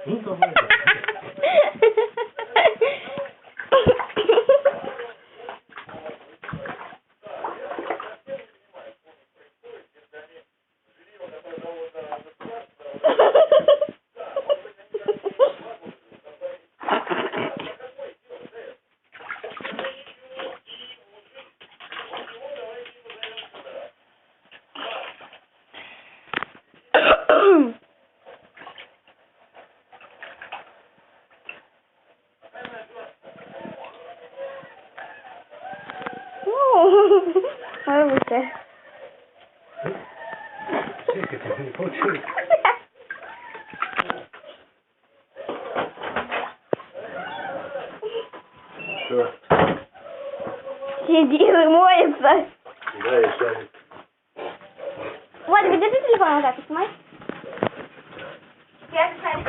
Ну, давай, да. Вибачте. Чекайте, не получилось. Что? Сидит и моется. Да, я шарик. Владик, держи телефон вот так, снимай. Я шарик.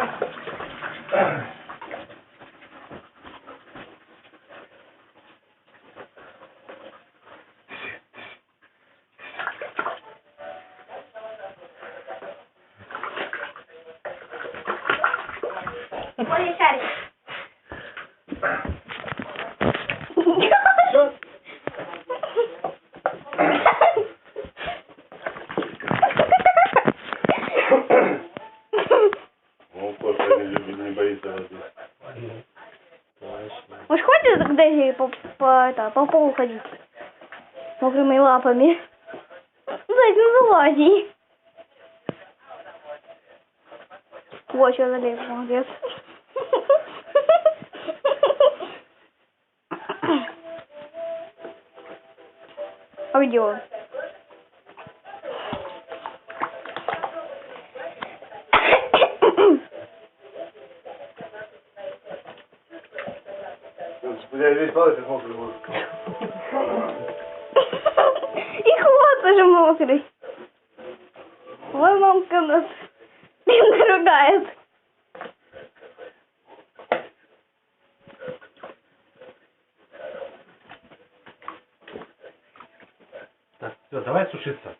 Владик, шарик. Что? Ну, просто не боится воды. Вы ж ходите к Дэзи по полу ходить? Мокрыми лапами. Зайчик, ну залази. Вот что залез, молодец. А где он? Я весь палец мокрый будет. И хвост тоже мокрый. Ой, мамка нас ругает. Так, все, давай сушиться.